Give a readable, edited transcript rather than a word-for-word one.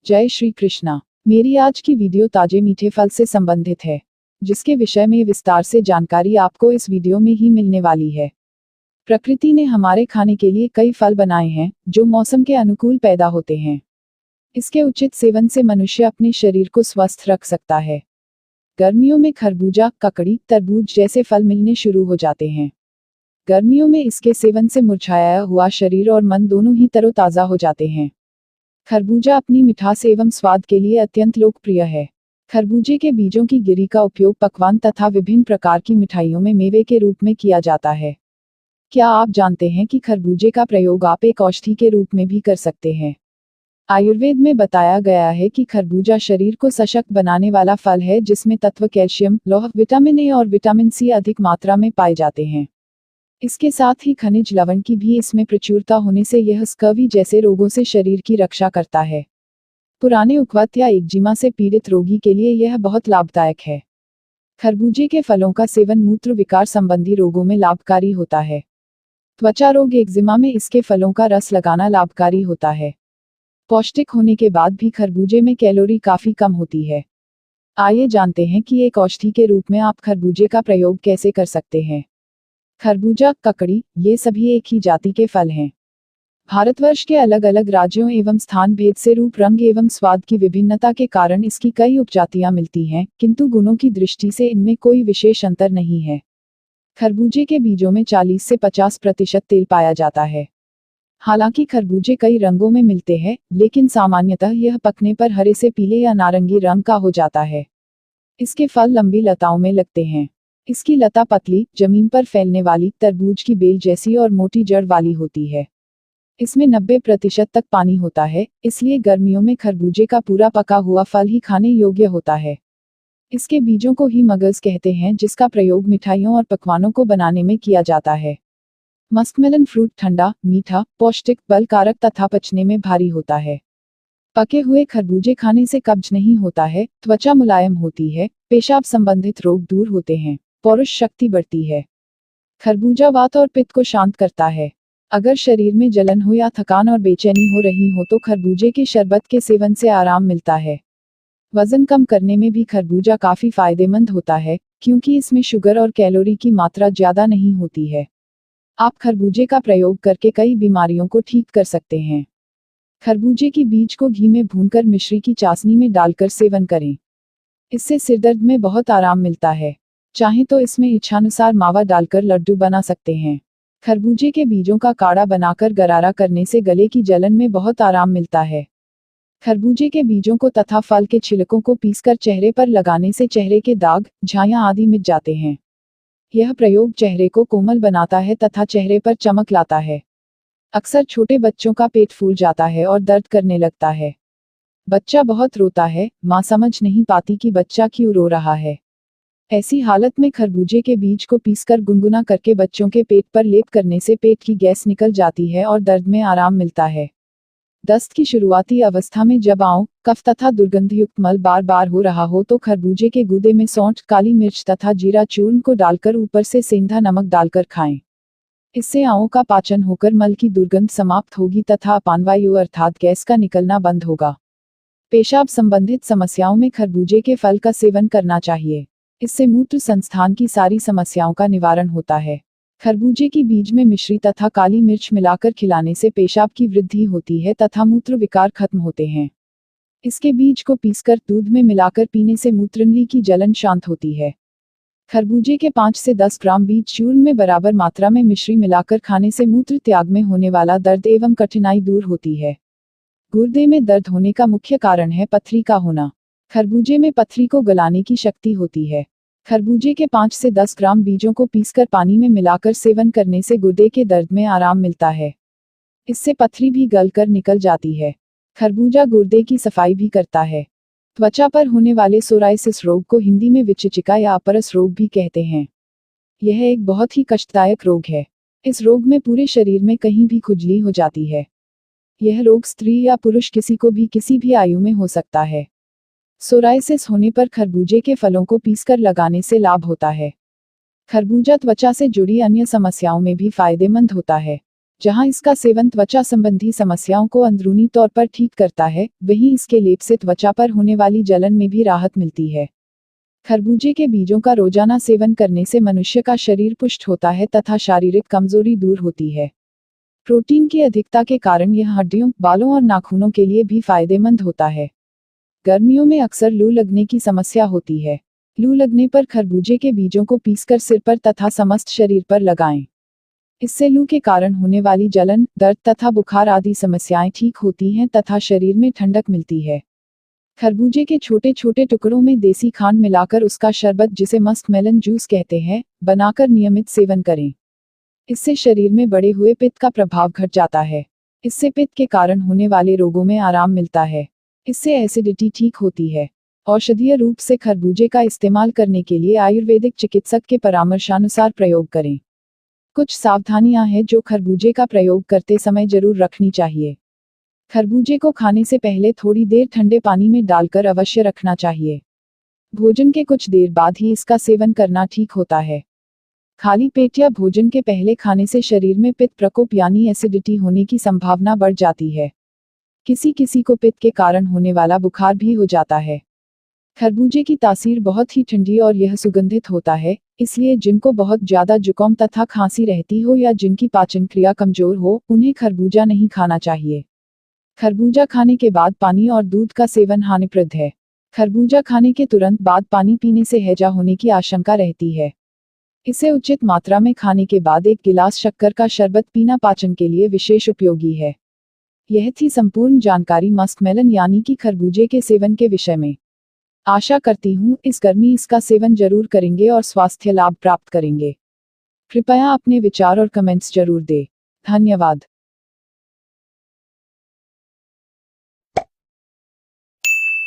जय श्री कृष्णा। मेरी आज की वीडियो ताजे मीठे फल से संबंधित है, जिसके विषय में विस्तार से जानकारी आपको इस वीडियो में ही मिलने वाली है। प्रकृति ने हमारे खाने के लिए कई फल बनाए हैं, जो मौसम के अनुकूल पैदा होते हैं। इसके उचित सेवन से मनुष्य अपने शरीर को स्वस्थ रख सकता है। गर्मियों में खरबूजा, ककड़ी, तरबूज जैसे फल मिलने शुरू हो जाते हैं। गर्मियों में इसके सेवन से मुरझाया हुआ शरीर और मन दोनों ही तरोताजा हो जाते हैं। खरबूजा अपनी मिठास एवं स्वाद के लिए अत्यंत लोकप्रिय है। खरबूजे के बीजों की गिरी का उपयोग पकवान तथा विभिन्न प्रकार की मिठाइयों में मेवे के रूप में किया जाता है। क्या आप जानते हैं कि खरबूजे का प्रयोग आप एक औषधि के रूप में भी कर सकते हैं? आयुर्वेद में बताया गया है कि खरबूजा शरीर को सशक्त बनाने वाला फल है, जिसमें तत्व कैल्शियम, लौह, विटामिन ए और विटामिन सी अधिक मात्रा में पाए जाते हैं। इसके साथ ही खनिज लवण की भी इसमें प्रचुरता होने से यह स्कर्वी जैसे रोगों से शरीर की रक्षा करता है। पुराने उखवत या एक्जिमा से पीड़ित रोगी के लिए यह बहुत लाभदायक है। खरबूजे के फलों का सेवन मूत्र विकार संबंधी रोगों में लाभकारी होता है। त्वचा रोग, एक्जिमा में इसके फलों का रस लगाना लाभकारी होता है। पौष्टिक होने के बाद भी खरबूजे में कैलोरी काफी कम होती है। आइए जानते हैं कि एक औषधि के रूप में आप खरबूजे का प्रयोग कैसे कर सकते हैं। खरबूजा, ककड़ी, ये सभी एक ही जाति के फल हैं। भारतवर्ष के अलग अलग राज्यों एवं स्थान भेद से रूप, रंग एवं स्वाद की विभिन्नता के कारण इसकी कई उपजातियां मिलती हैं, किंतु गुणों की दृष्टि से इनमें कोई विशेष अंतर नहीं है। खरबूजे के बीजों में 40 से 50% तेल पाया जाता है। हालांकि खरबूजे कई रंगों में मिलते हैं, लेकिन सामान्यतः यह पकने पर हरे से पीले या नारंगी रंग का हो जाता है। इसके फल लंबी लताओं में लगते हैं। इसकी लता पतली, जमीन पर फैलने वाली, तरबूज की बेल जैसी और मोटी जड़ वाली होती है। इसमें 90% तक पानी होता है, इसलिए गर्मियों में खरबूजे का पूरा पका हुआ फल ही खाने योग्य होता है। इसके बीजों को ही मगज कहते हैं, जिसका प्रयोग मिठाइयों और पकवानों को बनाने में किया जाता है। मस्कमेलन फ्रूट ठंडा, मीठा, पौष्टिक, बलकारक तथा पचने में भारी होता है। पके हुए खरबूजे खाने से कब्ज नहीं होता है, त्वचा मुलायम होती है, पेशाब संबंधित रोग दूर होते हैं, पौरुष शक्ति बढ़ती है। खरबूजा वात और पित्त को शांत करता है। अगर शरीर में जलन हो या थकान और बेचैनी हो रही हो तो खरबूजे के शरबत के सेवन से आराम मिलता है। वजन कम करने में भी खरबूजा काफी फायदेमंद होता है, क्योंकि इसमें शुगर और कैलोरी की मात्रा ज्यादा नहीं होती है। आप खरबूजे का प्रयोग करके कई बीमारियों को ठीक कर सकते हैं। खरबूजे की बीज को घी में भूनकर मिश्री की चाशनी में डालकर सेवन करें। इससे सिरदर्द में बहुत आराम मिलता है। चाहे तो इसमें इच्छानुसार मावा डालकर लड्डू बना सकते हैं। खरबूजे के बीजों का काढ़ा बनाकर गरारा करने से गले की जलन में बहुत आराम मिलता है। खरबूजे के बीजों को तथा फल के छिलकों को पीसकर चेहरे पर लगाने से चेहरे के दाग, झाइयां आदि मिट जाते हैं। यह प्रयोग चेहरे को कोमल बनाता है तथा चेहरे पर चमक लाता है। अक्सर छोटे बच्चों का पेट फूल जाता है और दर्द करने लगता है। बच्चा बहुत रोता है, माँ समझ नहीं पाती कि बच्चा क्यों रो रहा है। ऐसी हालत में खरबूजे के बीज को पीसकर गुनगुना करके बच्चों के पेट पर लेप करने से पेट की गैस निकल जाती है और दर्द में आराम मिलता है। दस्त की शुरुआती अवस्था में जब आंव, कफ तथा दुर्गंधयुक्त मल बार बार हो रहा हो तो खरबूजे के गूदे में सौंठ, काली मिर्च तथा जीरा चूर्ण को डालकर ऊपर से सेंधा नमक डालकर खाएं। इससे आंवों का पाचन होकर मल की दुर्गंध समाप्त होगी तथा अपानवायु अर्थात गैस का निकलना बंद होगा। पेशाब संबंधित समस्याओं में खरबूजे के फल का सेवन करना चाहिए। इससे मूत्र संस्थान की सारी समस्याओं का निवारण होता है। खरबूजे की बीज में मिश्री तथा काली मिर्च मिलाकर खिलाने से पेशाब की वृद्धि होती है तथा मूत्र विकार खत्म होते हैं। इसके बीज को पीसकर दूध में मिलाकर पीने से मूत्रनली की जलन शांत होती है। खरबूजे के 5 से 10 ग्राम बीज चूर्ण में बराबर मात्रा में मिश्री मिलाकर खाने से मूत्र त्याग में होने वाला दर्द एवं कठिनाई दूर होती है। गुर्दे में दर्द होने का मुख्य कारण है पथरी का होना। खरबूजे में पथरी को गलाने की शक्ति होती है। खरबूजे के 5 से 10 ग्राम बीजों को पीसकर पानी में मिलाकर सेवन करने से गुर्दे के दर्द में आराम मिलता है। इससे पथरी भी गलकर निकल जाती है। खरबूजा गुर्दे की सफाई भी करता है। त्वचा पर होने वाले सोराइसिस रोग को हिंदी में विचिचिका या अपरस रोग भी कहते हैं। यह एक बहुत ही कष्टदायक रोग है। इस रोग में पूरे शरीर में कहीं भी खुजली हो जाती है। यह रोग स्त्री या पुरुष किसी को भी किसी भी आयु में हो सकता है। सोराइसिस होने पर खरबूजे के फलों को पीसकर लगाने से लाभ होता है। खरबूजा त्वचा से जुड़ी अन्य समस्याओं में भी फायदेमंद होता है। जहां इसका सेवन त्वचा संबंधी समस्याओं को अंदरूनी तौर पर ठीक करता है, वहीं इसके लेप से त्वचा पर होने वाली जलन में भी राहत मिलती है। खरबूजे के बीजों का रोजाना सेवन करने से मनुष्य का शरीर पुष्ट होता है तथा शारीरिक कमजोरी दूर होती है। प्रोटीन की अधिकता के कारण यह हड्डियों, बालों और नाखूनों के लिए भी फायदेमंद होता है। गर्मियों में अक्सर लू लगने की समस्या होती है। लू लगने पर खरबूजे के बीजों को पीसकर सिर पर तथा समस्त शरीर पर लगाएं। इससे लू के कारण होने वाली जलन, दर्द तथा बुखार आदि समस्याएं ठीक होती हैं तथा शरीर में ठंडक मिलती है। खरबूजे के छोटे छोटे टुकड़ों में देसी खांड मिलाकर उसका शरबत, जिसे मस्कमेलन जूस कहते हैं, बनाकर नियमित सेवन करें। इससे शरीर में बढ़े हुए पित्त का प्रभाव घट जाता है। इससे पित्त के कारण होने वाले रोगों में आराम मिलता है। इससे एसिडिटी ठीक होती है। औषधीय रूप से खरबूजे का इस्तेमाल करने के लिए आयुर्वेदिक चिकित्सक के परामर्शानुसार प्रयोग करें। कुछ सावधानियां हैं जो खरबूजे का प्रयोग करते समय जरूर रखनी चाहिए। खरबूजे को खाने से पहले थोड़ी देर ठंडे पानी में डालकर अवश्य रखना चाहिए। भोजन के कुछ देर बाद ही इसका सेवन करना ठीक होता है। खाली पेट या भोजन के पहले खाने से शरीर में पित्त प्रकोप यानी एसिडिटी होने की संभावना बढ़ जाती है। किसी किसी को पित्त के कारण होने वाला बुखार भी हो जाता है। खरबूजे की तासीर बहुत ही ठंडी और यह सुगंधित होता है, इसलिए जिनको बहुत ज्यादा जुकाम तथा खांसी रहती हो या जिनकी पाचन क्रिया कमजोर हो, उन्हें खरबूजा नहीं खाना चाहिए। खरबूजा खाने के बाद पानी और दूध का सेवन हानिप्रद है। खरबूजा खाने के तुरंत बाद पानी पीने से हैजा होने की आशंका रहती है। इसे उचित मात्रा में खाने के बाद एक गिलास शक्कर का शरबत पीना पाचन के लिए विशेष उपयोगी है। यह थी संपूर्ण जानकारी मस्कमेलन यानी कि खरबूजे के सेवन के विषय में। आशा करती हूँ इस गर्मी इसका सेवन जरूर करेंगे और स्वास्थ्य लाभ प्राप्त करेंगे। कृपया अपने विचार और कमेंट्स जरूर दें। धन्यवाद।